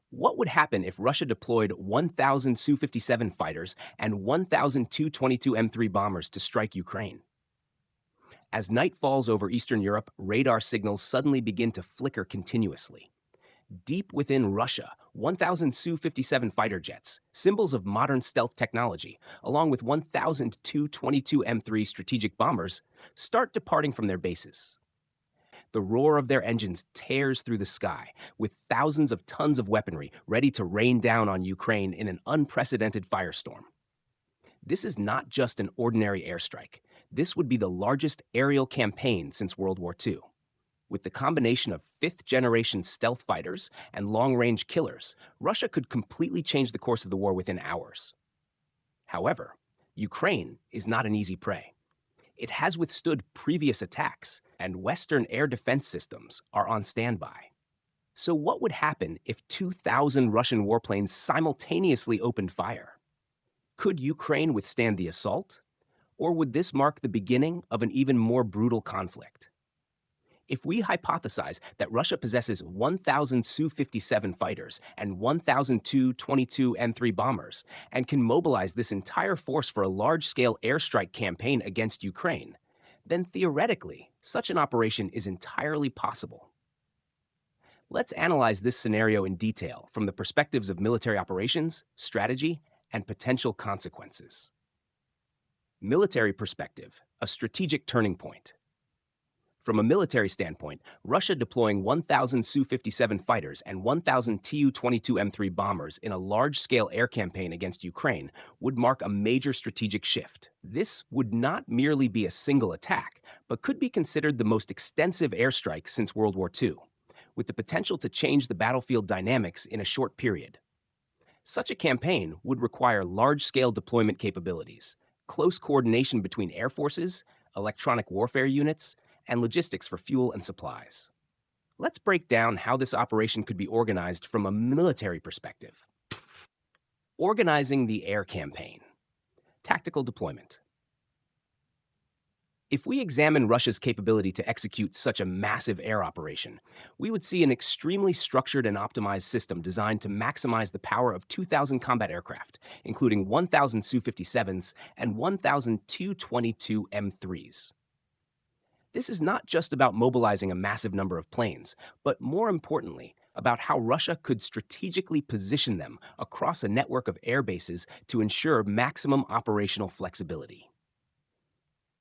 What would happen if Russia deployed 1,000 Su-57 fighters and 1,000 Tu-22M3 bombers to strike Ukraine? As night falls over Eastern Europe, radar signals suddenly begin to flicker continuously. Deep within Russia, 1,000 Su-57 fighter jets, symbols of modern stealth technology, along with 1,000 Tu-22M3 strategic bombers, start departing from their bases. The roar of their engines tears through the sky, with thousands of tons of weaponry ready to rain down on Ukraine in an unprecedented firestorm. This is not just an ordinary airstrike. This would be the largest aerial campaign since World War II. With the combination of fifth-generation stealth fighters and long-range killers, Russia could completely change the course of the war within hours. However, Ukraine is not an easy prey. It has withstood previous attacks, and Western air defense systems are on standby. So what would happen if 2,000 Russian warplanes simultaneously opened fire? Could Ukraine withstand the assault? Or would this mark the beginning of an even more brutal conflict? If we hypothesize that Russia possesses 1,000 Su-57 fighters and 1,002 22M3 bombers and can mobilize this entire force for a large-scale airstrike campaign against Ukraine, then theoretically, such an operation is entirely possible. Let's analyze this scenario in detail from the perspectives of military operations, strategy, and potential consequences. Military perspective, a strategic turning point. From a military standpoint, Russia deploying 1,000 Su-57 fighters and 1,000 Tu-22M3 bombers in a large-scale air campaign against Ukraine would mark a major strategic shift. This would not merely be a single attack, but could be considered the most extensive airstrike since World War II, with the potential to change the battlefield dynamics in a short period. Such a campaign would require large-scale deployment capabilities, close coordination between air forces, electronic warfare units, and logistics for fuel and supplies. Let's break down how this operation could be organized from a military perspective. Organizing the air campaign. Tactical deployment. If we examine Russia's capability to execute such a massive air operation, we would see an extremely structured and optimized system designed to maximize the power of 2,000 combat aircraft, including 1,000 Su-57s and 1,000 Tu-22M3s. This is not just about mobilizing a massive number of planes, but more importantly, about how Russia could strategically position them across a network of air bases to ensure maximum operational flexibility.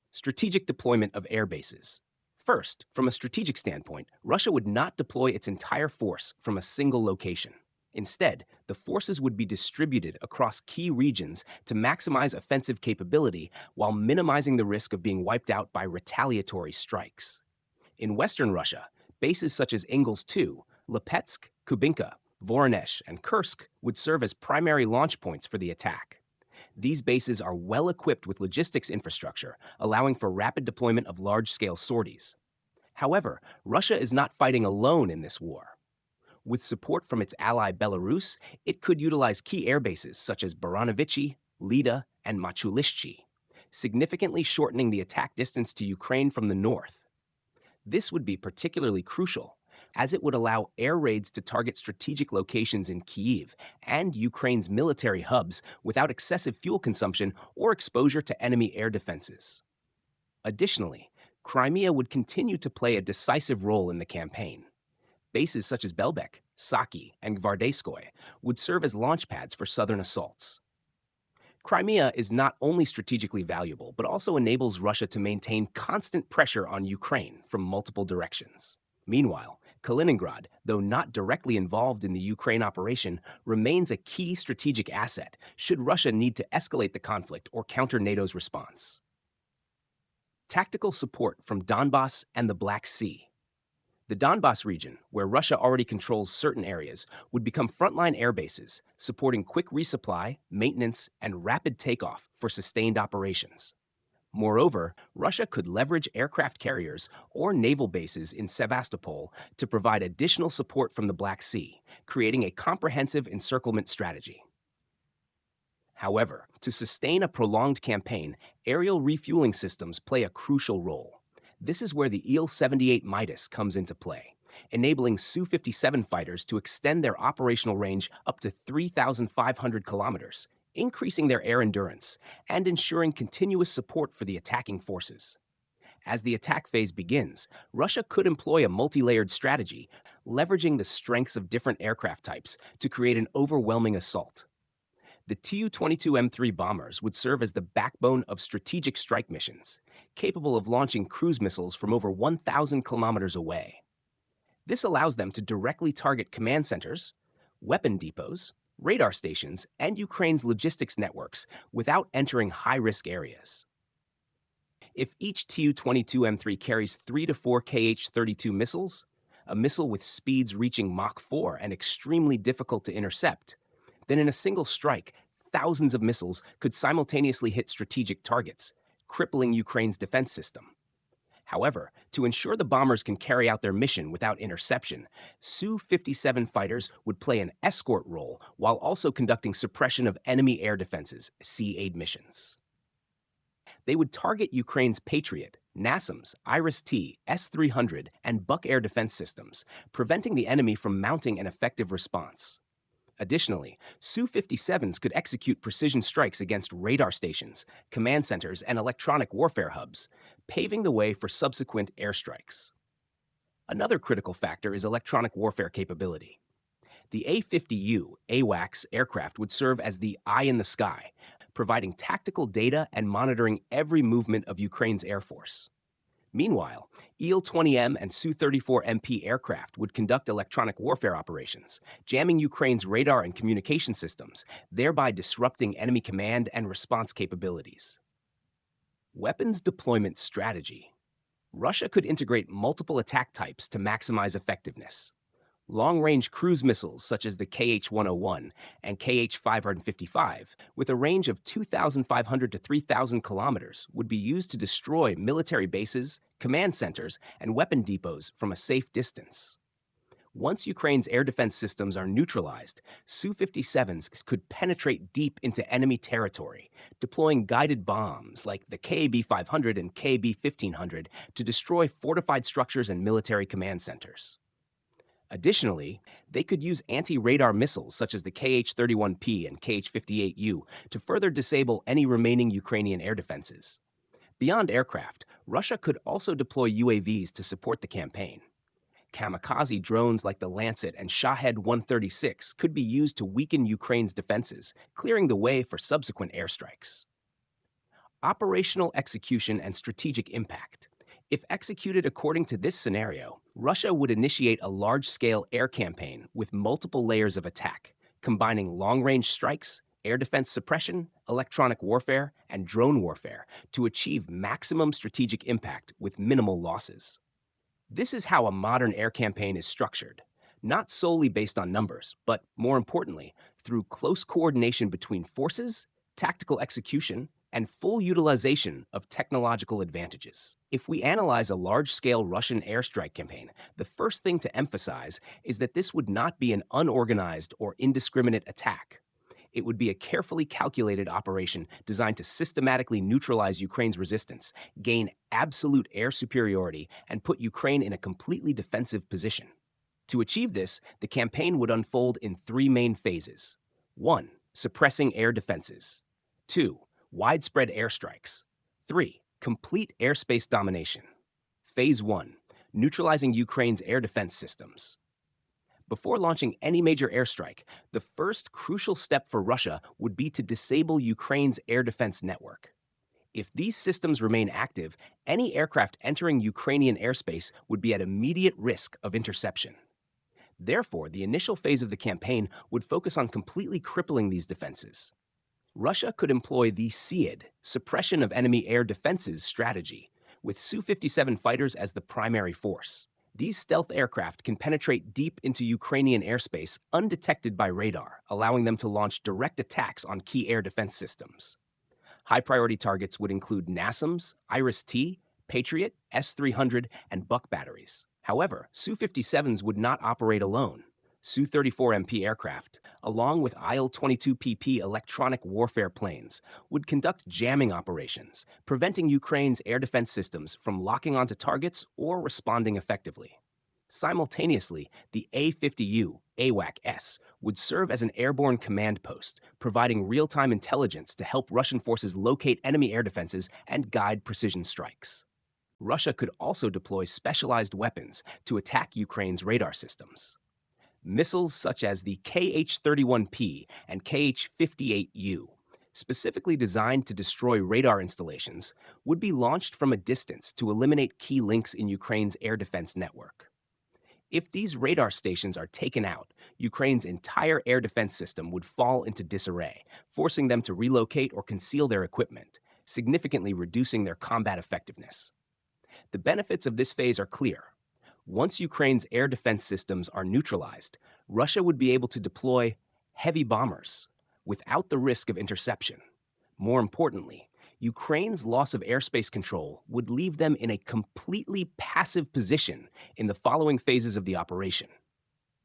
Strategic deployment of air bases. First, from a strategic standpoint, Russia would not deploy its entire force from a single location. Instead, the forces would be distributed across key regions to maximize offensive capability while minimizing the risk of being wiped out by retaliatory strikes. In Western Russia, bases such as Engels II, Lipetsk, Kubinka, Voronezh, and Kursk would serve as primary launch points for the attack. These bases are well equipped with logistics infrastructure, allowing for rapid deployment of large-scale sorties. However, Russia is not fighting alone in this war. With support from its ally Belarus, it could utilize key air bases such as Baranovichi, Lida, and Machulishchi, significantly shortening the attack distance to Ukraine from the north. This would be particularly crucial, as it would allow air raids to target strategic locations in Kyiv and Ukraine's military hubs without excessive fuel consumption or exposure to enemy air defenses. Additionally, Crimea would continue to play a decisive role in the campaign. Bases such as Belbek, Saki, and Gvardeyskoye would serve as launch pads for southern assaults. Crimea is not only strategically valuable, but also enables Russia to maintain constant pressure on Ukraine from multiple directions. Meanwhile, Kaliningrad, though not directly involved in the Ukraine operation, remains a key strategic asset should Russia need to escalate the conflict or counter NATO's response. Tactical support from Donbass and the Black Sea. The Donbass region, where Russia already controls certain areas, would become frontline air bases, supporting quick resupply, maintenance, and rapid takeoff for sustained operations. Moreover, Russia could leverage aircraft carriers or naval bases in Sevastopol to provide additional support from the Black Sea, creating a comprehensive encirclement strategy. However, to sustain a prolonged campaign, aerial refueling systems play a crucial role. This is where the Il-78 Midas comes into play. enabling Su-57 fighters to extend their operational range up to 3,500 kilometers, increasing their air endurance and ensuring continuous support for the attacking forces. As the attack phase begins, Russia could employ a multi-layered strategy, leveraging the strengths of different aircraft types to create an overwhelming assault. The Tu-22M3 bombers would serve as the backbone of strategic strike missions, capable of launching cruise missiles from over 1,000 kilometers away. This allows them to directly target command centers, weapon depots, radar stations, and Ukraine's logistics networks without entering high-risk areas. If each Tu-22M3 carries 3 to 4 Kh-32 missiles, a missile with speeds reaching Mach 4 and extremely difficult to intercept, then in a single strike, thousands of missiles could simultaneously hit strategic targets, crippling Ukraine's defense system. However, to ensure the bombers can carry out their mission without interception, Su-57 fighters would play an escort role while also conducting suppression of enemy air defenses, sea-aid missions. They would target Ukraine's Patriot, NASAMS, IRIS-T, S-300, and Buck air defense systems, preventing the enemy from mounting an effective response. Additionally, Su-57s could execute precision strikes against radar stations, command centers, and electronic warfare hubs, paving the way for subsequent airstrikes. Another critical factor is electronic warfare capability. The A-50U AWACS aircraft would serve as the eye in the sky, providing tactical data and monitoring every movement of Ukraine's air force. Meanwhile, Il-20M and Su-34MP aircraft would conduct electronic warfare operations, jamming Ukraine's radar and communication systems, thereby disrupting enemy command and response capabilities. Weapons deployment strategy. Russia could integrate multiple attack types to maximize effectiveness. Long-range cruise missiles such as the Kh-101 and Kh-555, with a range of 2,500 to 3,000 kilometers, would be used to destroy military bases, command centers, and weapon depots from a safe distance. Once Ukraine's air defense systems are neutralized, Su-57s could penetrate deep into enemy territory, deploying guided bombs like the KAB-500 and KAB-1500 to destroy fortified structures and military command centers. Additionally, they could use anti-radar missiles such as the Kh-31P and Kh-58U to further disable any remaining Ukrainian air defenses. Beyond aircraft, Russia could also deploy UAVs to support the campaign. Kamikaze drones like the Lancet and Shahed-136 could be used to weaken Ukraine's defenses, clearing the way for subsequent airstrikes. Operational execution and strategic impact. If executed according to this scenario, Russia would initiate a large-scale air campaign with multiple layers of attack, combining long-range strikes, air defense suppression, electronic warfare, and drone warfare to achieve maximum strategic impact with minimal losses. This is how a modern air campaign is structured, not solely based on numbers, but more importantly, through close coordination between forces, tactical execution, and full utilization of technological advantages. If we analyze a large-scale Russian airstrike campaign, the first thing to emphasize is that this would not be an unorganized or indiscriminate attack. It would be a carefully calculated operation designed to systematically neutralize Ukraine's resistance, gain absolute air superiority, and put Ukraine in a completely defensive position. To achieve this, the campaign would unfold in three main phases. 1. Suppressing air defenses. 2. Widespread airstrikes. 3. Complete airspace domination. Phase 1. Neutralizing Ukraine's air defense systems. Before launching any major airstrike, the first crucial step for Russia would be to disable Ukraine's air defense network. If these systems remain active, any aircraft entering Ukrainian airspace would be at immediate risk of interception. Therefore, the initial phase of the campaign would focus on completely crippling these defenses. Russia could employ the SEAD, suppression of enemy air defenses strategy, with Su-57 fighters as the primary force. These stealth aircraft can penetrate deep into Ukrainian airspace undetected by radar, allowing them to launch direct attacks on key air defense systems. High-priority targets would include NASAMS, IRIS-T, Patriot, S-300, and Buck batteries. However, Su-57s would not operate alone. Su-34MP aircraft, along with Il-22PP electronic warfare planes, would conduct jamming operations, preventing Ukraine's air defense systems from locking onto targets or responding effectively. Simultaneously, the A-50U AWAC-S would serve as an airborne command post, providing real-time intelligence to help Russian forces locate enemy air defenses and guide precision strikes. Russia could also deploy specialized weapons to attack Ukraine's radar systems. Missiles such as the KH-31P and KH-58U, specifically designed to destroy radar installations, would be launched from a distance to eliminate key links in Ukraine's air defense network. If these radar stations are taken out, Ukraine's entire air defense system would fall into disarray, forcing them to relocate or conceal their equipment, significantly reducing their combat effectiveness. The benefits of this phase are clear. Once Ukraine's air defense systems are neutralized, Russia would be able to deploy heavy bombers without the risk of interception. More importantly, Ukraine's loss of airspace control would leave them in a completely passive position in the following phases of the operation.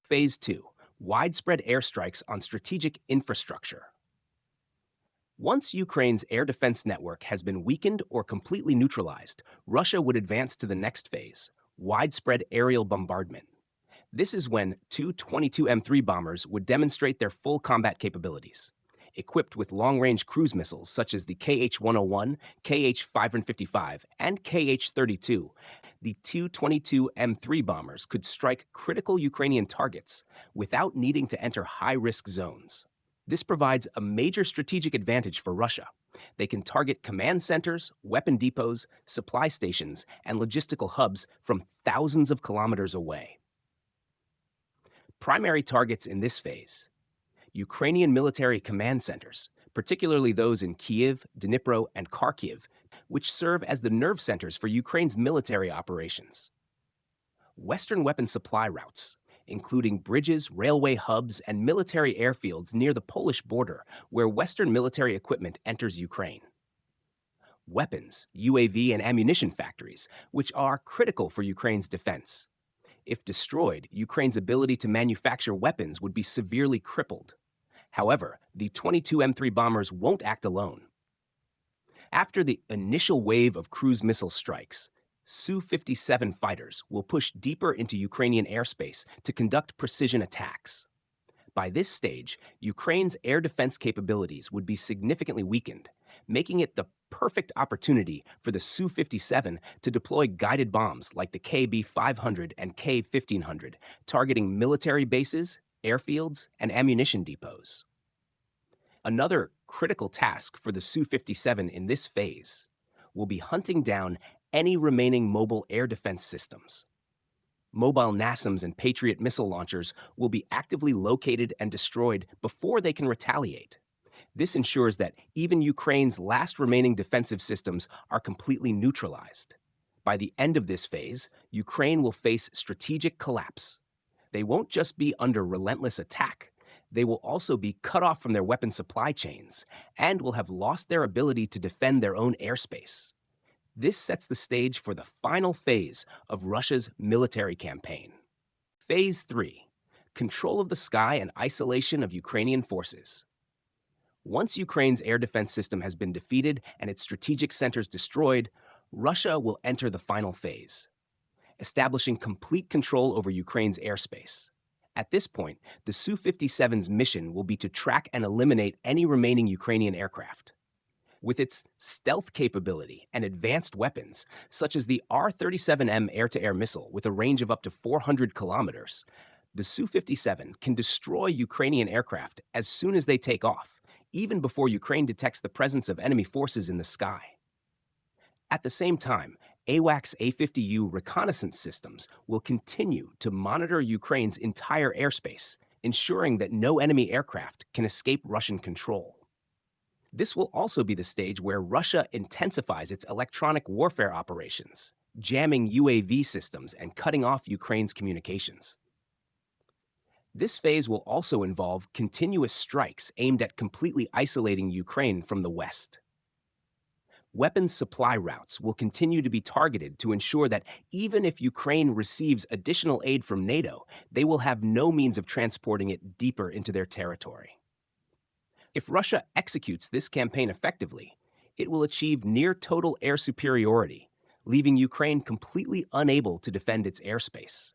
Phase 2. Widespread airstrikes on strategic infrastructure. Once Ukraine's air defense network has been weakened or completely neutralized, Russia would advance to the next phase, widespread aerial bombardment. This is when Tu-22M3 bombers would demonstrate their full combat capabilities. Equipped with long-range cruise missiles such as the KH-101, KH-555, and KH-32, the Tu-22M3 bombers could strike critical Ukrainian targets without needing to enter high-risk zones. This provides a major strategic advantage for Russia. They can target command centers, weapon depots, supply stations, and logistical hubs from thousands of kilometers away. Primary targets in this phase: Ukrainian military command centers, particularly those in Kyiv, Dnipro, and Kharkiv, which serve as the nerve centers for Ukraine's military operations. Western weapon supply routes, including bridges, railway hubs, and military airfields near the Polish border, where Western military equipment enters Ukraine. Weapons, UAV, and ammunition factories, which are critical for Ukraine's defense. If destroyed, Ukraine's ability to manufacture weapons would be severely crippled. However, the 22M3 bombers won't act alone. After the initial wave of cruise missile strikes, Su-57 fighters will push deeper into Ukrainian airspace to conduct precision attacks. By this stage, Ukraine's air defense capabilities would be significantly weakened, making it the perfect opportunity for the Su-57 to deploy guided bombs like the KB-500 and K-1500, targeting military bases, airfields, and ammunition depots. Another critical task for the Su-57 in this phase will be hunting down any remaining mobile air defense systems. Mobile NASAMS and Patriot missile launchers will be actively located and destroyed before they can retaliate. This ensures that even Ukraine's last remaining defensive systems are completely neutralized. By the end of this phase, Ukraine will face strategic collapse. They won't just be under relentless attack, they will also be cut off from their weapon supply chains and will have lost their ability to defend their own airspace. This sets the stage for the final phase of Russia's military campaign. Phase 3. Control of the sky and isolation of Ukrainian forces. Once Ukraine's air defense system has been defeated and its strategic centers destroyed, Russia will enter the final phase, establishing complete control over Ukraine's airspace. At this point, the Su-57's mission will be to track and eliminate any remaining Ukrainian aircraft. With its stealth capability and advanced weapons, such as the R-37M air-to-air missile with a range of up to 400 kilometers, the Su-57 can destroy Ukrainian aircraft as soon as they take off, even before Ukraine detects the presence of enemy forces in the sky. At the same time, AWACS A-50U reconnaissance systems will continue to monitor Ukraine's entire airspace, ensuring that no enemy aircraft can escape Russian control. This will also be the stage where Russia intensifies its electronic warfare operations, jamming UAV systems and cutting off Ukraine's communications. This phase will also involve continuous strikes aimed at completely isolating Ukraine from the West. Weapons supply routes will continue to be targeted to ensure that even if Ukraine receives additional aid from NATO, they will have no means of transporting it deeper into their territory. If Russia executes this campaign effectively, it will achieve near-total air superiority, leaving Ukraine completely unable to defend its airspace.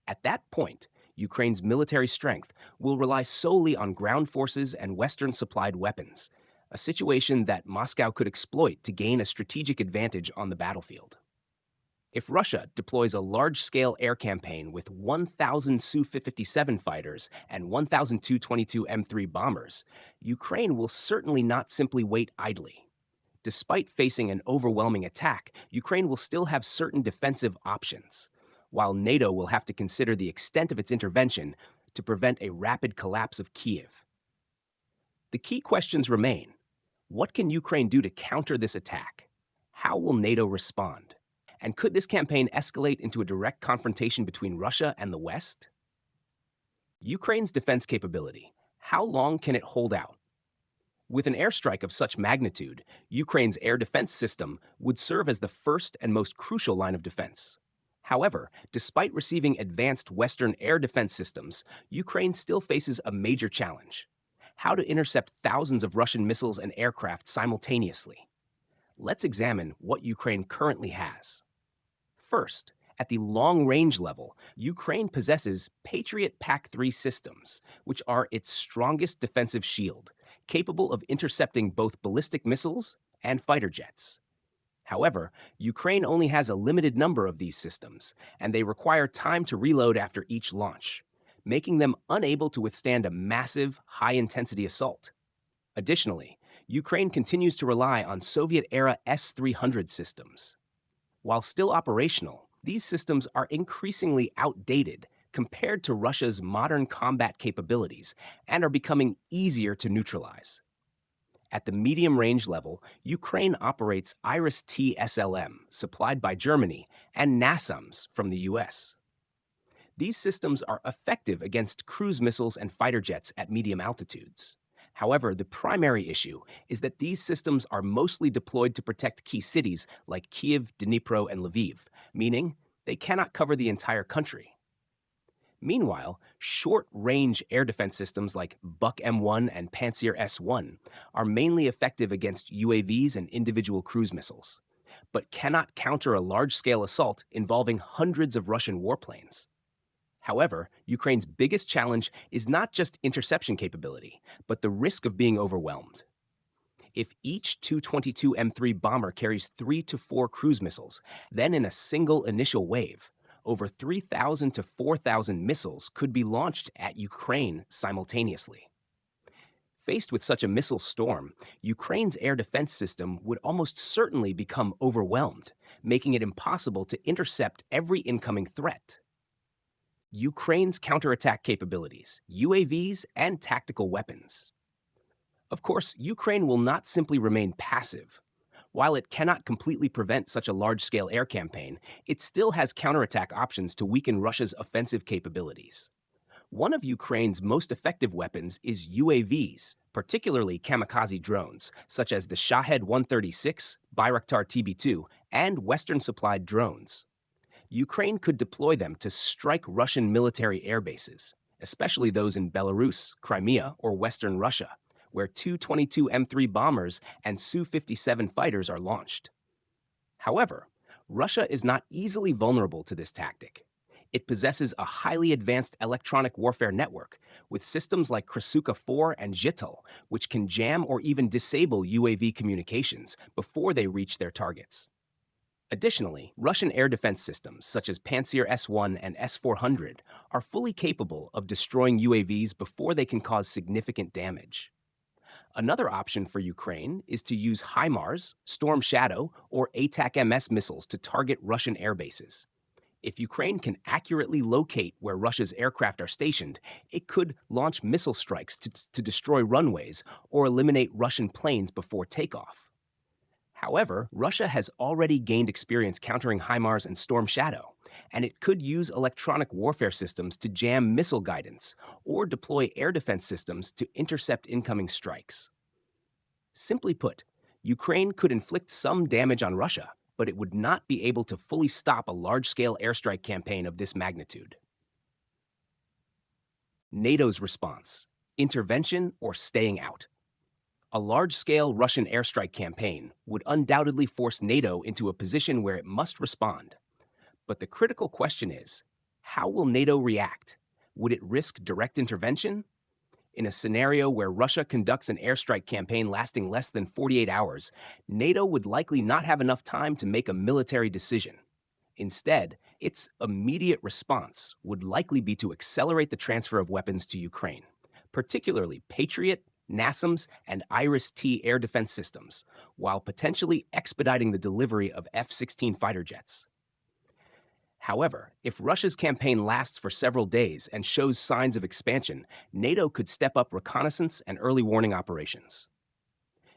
At that point, Ukraine's military strength will rely solely on ground forces and Western supplied weapons, a situation that Moscow could exploit to gain a strategic advantage on the battlefield. If Russia deploys a large scale air campaign with 1,000 Su-57 fighters and 1,000 Tu-22M3 bombers, Ukraine will certainly not simply wait idly. Despite facing an overwhelming attack, Ukraine will still have certain defensive options, while NATO will have to consider the extent of its intervention to prevent a rapid collapse of Kiev. The key questions remain. What can Ukraine do to counter this attack? How will NATO respond? And could this campaign escalate into a direct confrontation between Russia and the West? Ukraine's defense capability. How long can it hold out? With an airstrike of such magnitude, Ukraine's air defense system would serve as the first and most crucial line of defense. However, despite receiving advanced Western air defense systems, Ukraine still faces a major challenge: how to intercept thousands of Russian missiles and aircraft simultaneously. Let's examine what Ukraine currently has. First, at the long-range level, Ukraine possesses Patriot PAC-3 systems, which are its strongest defensive shield, capable of intercepting both ballistic missiles and fighter jets. However, Ukraine only has a limited number of these systems, and they require time to reload after each launch, making them unable to withstand a massive, high-intensity assault. Additionally, Ukraine continues to rely on Soviet-era S-300 systems. While still operational, these systems are increasingly outdated compared to Russia's modern combat capabilities and are becoming easier to neutralize. At the medium-range level, Ukraine operates Iris-T SLM, supplied by Germany, and NASAMS from the US. These systems are effective against cruise missiles and fighter jets at medium altitudes. However, the primary issue is that these systems are mostly deployed to protect key cities like Kiev, Dnipro, and Lviv, meaning they cannot cover the entire country. Meanwhile, short-range air defense systems like Buk M1 and Pantsir S1 are mainly effective against UAVs and individual cruise missiles, but cannot counter a large-scale assault involving hundreds of Russian warplanes. However, Ukraine's biggest challenge is not just interception capability, but the risk of being overwhelmed. If each Tu-22M3 bomber carries 3 to 4 cruise missiles, then in a single initial wave, over 3,000 to 4,000 missiles could be launched at Ukraine simultaneously. Faced with such a missile storm, Ukraine's air defense system would almost certainly become overwhelmed, making it impossible to intercept every incoming threat. Ukraine's counterattack capabilities, UAVs, and tactical weapons. Of course, Ukraine will not simply remain passive. While it cannot completely prevent such a large-scale air campaign, it still has counterattack options to weaken Russia's offensive capabilities. One of Ukraine's most effective weapons is UAVs, particularly kamikaze drones, such as the Shahed 136, Bayraktar TB2, and Western-supplied drones. Ukraine could deploy them to strike Russian military air bases, especially those in Belarus, Crimea, or Western Russia, where Tu-22M3 bombers and Su-57 fighters are launched. However, Russia is not easily vulnerable to this tactic. It possesses a highly advanced electronic warfare network with systems like Krasuka-4 and Zhital, which can jam or even disable UAV communications before they reach their targets. Additionally, Russian air defense systems such as Pantsir S-1 and S-400 are fully capable of destroying UAVs before they can cause significant damage. Another option for Ukraine is to use HIMARS, Storm Shadow, or ATAC-MS missiles to target Russian air bases. If Ukraine can accurately locate where Russia's aircraft are stationed, it could launch missile strikes to destroy runways or eliminate Russian planes before takeoff. However, Russia has already gained experience countering HIMARS and Storm Shadow, and it could use electronic warfare systems to jam missile guidance or deploy air defense systems to intercept incoming strikes. Simply put, Ukraine could inflict some damage on Russia, but it would not be able to fully stop a large-scale airstrike campaign of this magnitude. NATO's response: intervention or staying out. A large-scale Russian airstrike campaign would undoubtedly force NATO into a position where it must respond. But the critical question is, How will NATO react? Would it risk direct intervention? In a scenario where Russia conducts an airstrike campaign lasting less than 48 hours, NATO would likely not have enough time to make a military decision. Instead, its immediate response would likely be to accelerate the transfer of weapons to Ukraine, particularly Patriot, NASAMS, and Iris-T air defense systems, while potentially expediting the delivery of F-16 fighter jets. However, if Russia's campaign lasts for several days and shows signs of expansion, NATO could step up reconnaissance and early warning operations.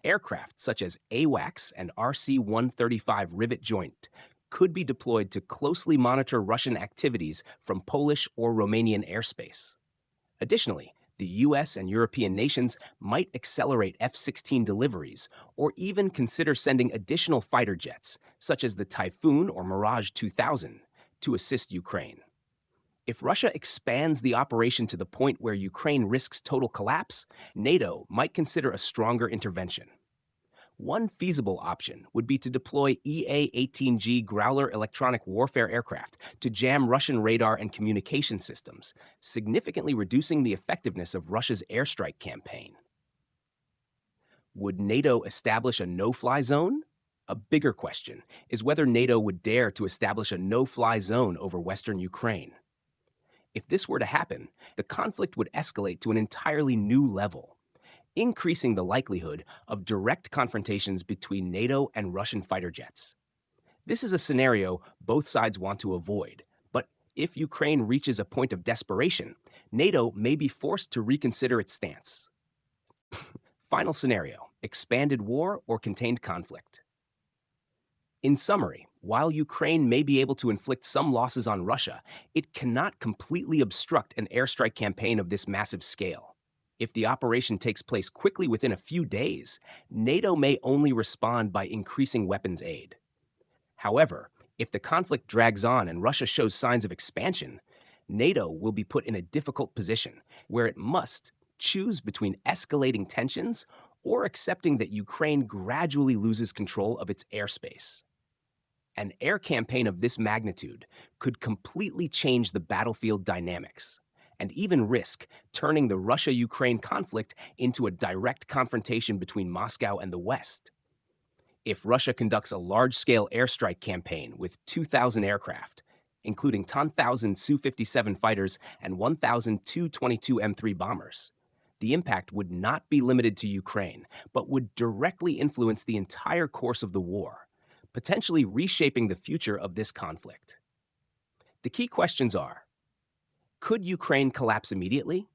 Aircraft such as AWACS and RC-135 Rivet Joint could be deployed to closely monitor Russian activities from Polish or Romanian airspace. Additionally, the US and European nations might accelerate F-16 deliveries or even consider sending additional fighter jets, such as the Typhoon or Mirage 2000, to assist Ukraine. If Russia expands the operation to the point where Ukraine risks total collapse, NATO might consider a stronger intervention. One feasible option would be to deploy EA-18G Growler electronic warfare aircraft to jam Russian radar and communication systems, significantly reducing the effectiveness of Russia's airstrike campaign. Would NATO establish a no-fly zone? A bigger question is whether NATO would dare to establish a no-fly zone over western Ukraine. If this were to happen, the conflict would escalate to an entirely new level, increasing the likelihood of direct confrontations between NATO and Russian fighter jets. This is a scenario both sides want to avoid, but if Ukraine reaches a point of desperation, NATO may be forced to reconsider its stance. Final scenario: expanded war or contained conflict. In summary, while Ukraine may be able to inflict some losses on Russia, it cannot completely obstruct an airstrike campaign of this massive scale. If the operation takes place quickly within a few days, NATO may only respond by increasing weapons aid. However, if the conflict drags on and Russia shows signs of expansion, NATO will be put in a difficult position where it must choose between escalating tensions or accepting that Ukraine gradually loses control of its airspace. An air campaign of this magnitude could completely change the battlefield dynamics and even risk turning the Russia-Ukraine conflict into a direct confrontation between Moscow and the West. If Russia conducts a large-scale airstrike campaign with 2,000 aircraft, including 10,000 Su-57 fighters and 1,000 Tu-22M3 bombers, the impact would not be limited to Ukraine, but would directly influence the entire course of the war, potentially reshaping the future of this conflict. The key questions are: could Ukraine collapse immediately?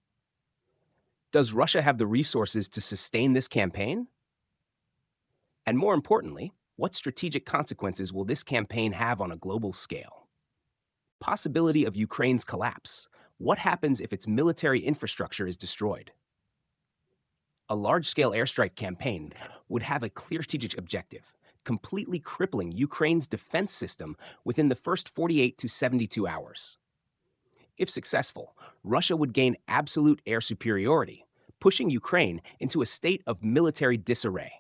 Does Russia have the resources to sustain this campaign? And more importantly, what strategic consequences will this campaign have on a global scale? Possibility of Ukraine's collapse. What happens if its military infrastructure is destroyed? A large-scale airstrike campaign would have a clear strategic objective: completely crippling Ukraine's defense system within the first 48 to 72 hours. If successful, Russia would gain absolute air superiority, pushing Ukraine into a state of military disarray.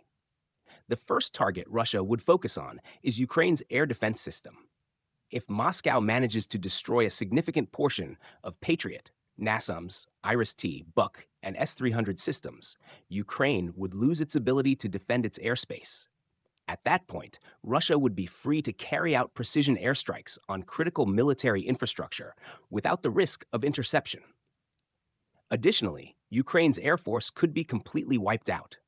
The first target Russia would focus on is Ukraine's air defense system. If Moscow manages to destroy a significant portion of Patriot, NASAMS, Iris-T, Buk, and S-300 systems, Ukraine would lose its ability to defend its airspace. At that point, Russia would be free to carry out precision airstrikes on critical military infrastructure without the risk of interception. Additionally, Ukraine's air force could be completely wiped out.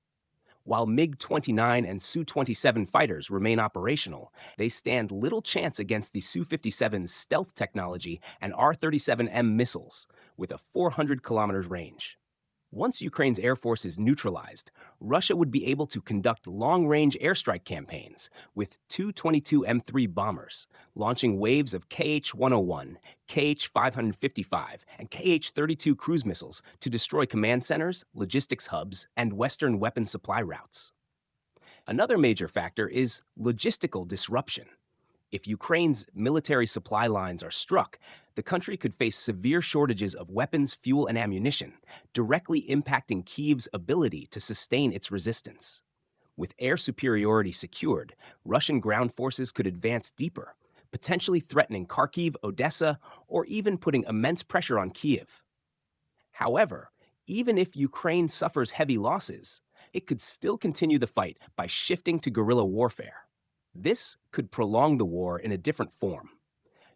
While MiG-29 and Su-27 fighters remain operational, they stand little chance against the Su-57's stealth technology and R-37M missiles, with a 400-kilometer range. Once Ukraine's air force is neutralized, Russia would be able to conduct long-range airstrike campaigns with Tu-22M3 bombers, launching waves of KH-101, KH-555, and KH-32 cruise missiles to destroy command centers, logistics hubs, and Western weapon supply routes. Another major factor is logistical disruption. If Ukraine's military supply lines are struck, the country could face severe shortages of weapons, fuel, and ammunition, directly impacting Kyiv's ability to sustain its resistance. With air superiority secured, Russian ground forces could advance deeper, potentially threatening Kharkiv, Odessa, or even putting immense pressure on Kiev. However, even if Ukraine suffers heavy losses, it could still continue the fight by shifting to guerrilla warfare. This could prolong the war in a different form.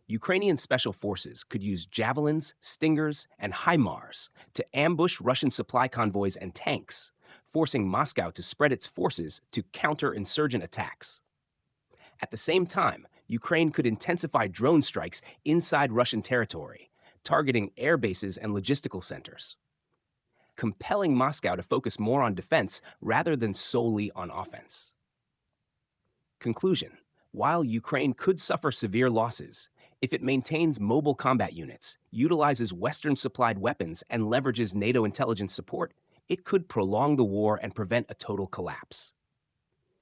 Ukrainian special forces could use javelins, stingers, and HIMARS to ambush Russian supply convoys and tanks, forcing Moscow to spread its forces to counter insurgent attacks. At the same time, Ukraine could intensify drone strikes inside Russian territory, targeting air bases and logistical centers, compelling Moscow to focus more on defense rather than solely on offense. Conclusion: while Ukraine could suffer severe losses, if it maintains mobile combat units, utilizes Western supplied weapons, and leverages NATO intelligence support, it could prolong the war and prevent a total collapse.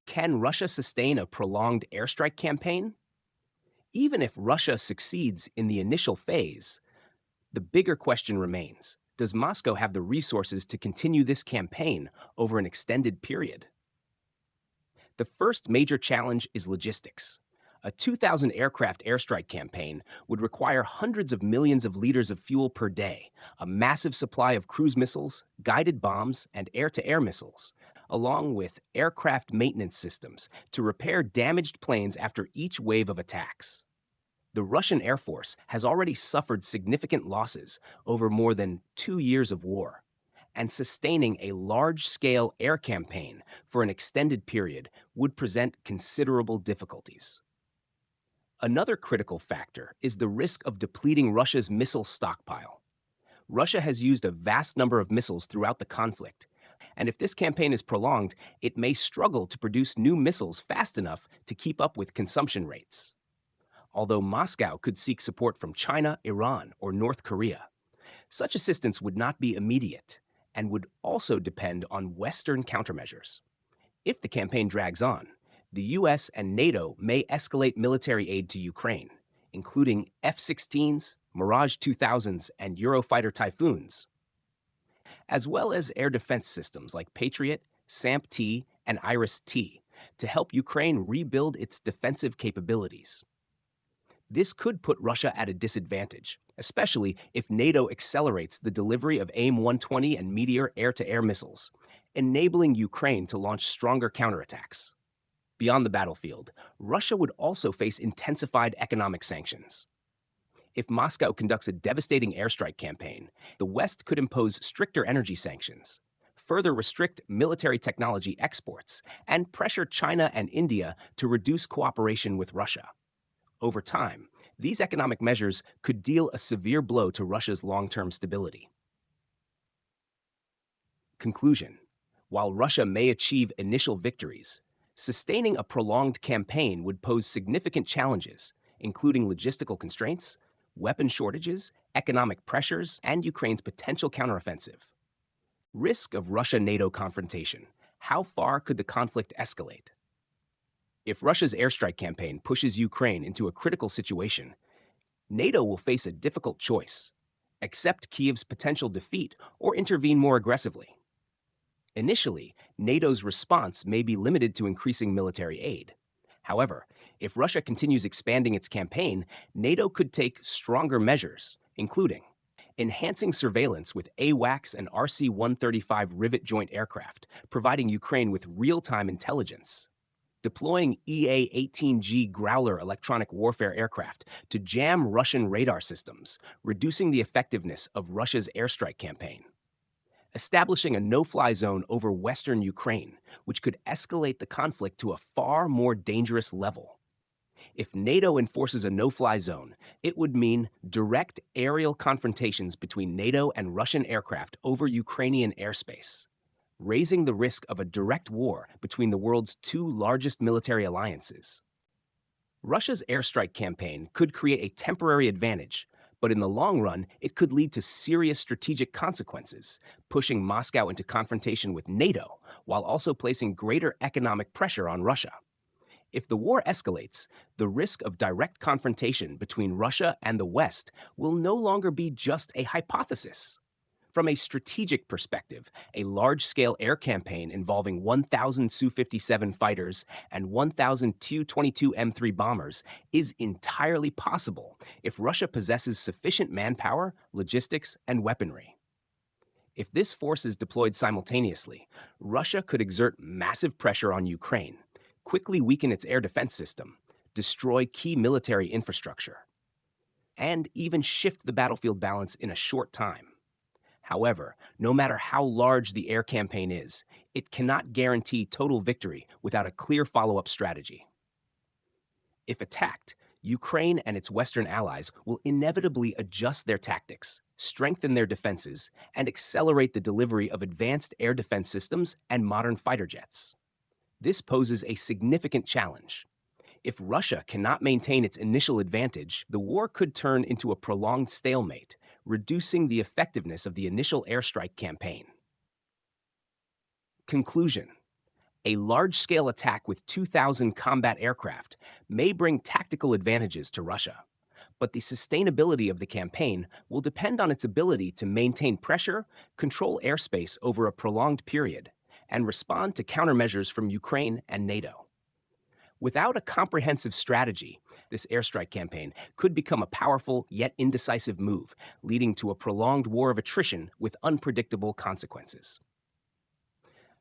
Can Russia sustain a prolonged airstrike campaign? Even if Russia succeeds in the initial phase, the bigger question remains: does Moscow have the resources to continue this campaign over an extended period? The first major challenge is logistics. A 2,000 aircraft airstrike campaign would require hundreds of millions of liters of fuel per day, a massive supply of cruise missiles, guided bombs, and air-to-air missiles, along with aircraft maintenance systems to repair damaged planes after each wave of attacks. The Russian Air Force has already suffered significant losses over more than 2 years of war, and sustaining a large-scale air campaign for an extended period would present considerable difficulties. Another critical factor is the risk of depleting Russia's missile stockpile. Russia has used a vast number of missiles throughout the conflict, and if this campaign is prolonged, it may struggle to produce new missiles fast enough to keep up with consumption rates. Although Moscow could seek support from China, Iran, or North Korea, such assistance would not be immediate and would also depend on Western countermeasures. If the campaign drags on, the US and NATO may escalate military aid to Ukraine, including F-16s, Mirage 2000s, and Eurofighter Typhoons, as well as air defense systems like Patriot, SAMP-T, and IRIS-T to help Ukraine rebuild its defensive capabilities. This could put Russia at a disadvantage, especially if NATO accelerates the delivery of AIM-120 and Meteor air-to-air missiles, enabling Ukraine to launch stronger counterattacks. Beyond the battlefield, Russia would also face intensified economic sanctions. If Moscow conducts a devastating airstrike campaign, the West could impose stricter energy sanctions, further restrict military technology exports, and pressure China and India to reduce cooperation with Russia. Over time, these economic measures could deal a severe blow to Russia's long-term stability. Conclusion: while Russia may achieve initial victories, sustaining a prolonged campaign would pose significant challenges, including logistical constraints, weapon shortages, economic pressures, and Ukraine's potential counteroffensive. Risk of Russia-NATO confrontation: how far could the conflict escalate? If Russia's airstrike campaign pushes Ukraine into a critical situation, NATO will face a difficult choice: accept Kiev's potential defeat or intervene more aggressively. Initially, NATO's response may be limited to increasing military aid. However, if Russia continues expanding its campaign, NATO could take stronger measures, including enhancing surveillance with AWACS and RC-135 Rivet joint aircraft, providing Ukraine with real-time intelligence, deploying EA-18G Growler electronic warfare aircraft to jam Russian radar systems, reducing the effectiveness of Russia's airstrike campaign, establishing a no-fly zone over western Ukraine, which could escalate the conflict to a far more dangerous level. If NATO enforces a no-fly zone, it would mean direct aerial confrontations between NATO and Russian aircraft over Ukrainian airspace, raising the risk of a direct war between the world's two largest military alliances. Russia's airstrike campaign could create a temporary advantage, but in the long run, it could lead to serious strategic consequences, pushing Moscow into confrontation with NATO while also placing greater economic pressure on Russia. If the war escalates, the risk of direct confrontation between Russia and the West will no longer be just a hypothesis. From a strategic perspective, a large scale air campaign involving 1,000 Su 57 fighters and 1,000 Tu 22M3 bombers is entirely possible if Russia possesses sufficient manpower, logistics, and weaponry. If this force is deployed simultaneously, Russia could exert massive pressure on Ukraine, quickly weaken its air defense system, destroy key military infrastructure, and even shift the battlefield balance in a short time. However, no matter how large the air campaign is, it cannot guarantee total victory without a clear follow up strategy. If attacked, Ukraine and its Western allies will inevitably adjust their tactics, strengthen their defenses, and accelerate the delivery of advanced air defense systems and modern fighter jets. This poses a significant challenge. If Russia cannot maintain its initial advantage, the war could turn into a prolonged stalemate, reducing the effectiveness of the initial airstrike campaign. Conclusion: a large-scale attack with 2,000 combat aircraft may bring tactical advantages to Russia, but the sustainability of the campaign will depend on its ability to maintain pressure, control airspace over a prolonged period, and respond to countermeasures from Ukraine and NATO. Without a comprehensive strategy, this airstrike campaign could become a powerful yet indecisive move, leading to a prolonged war of attrition with unpredictable consequences.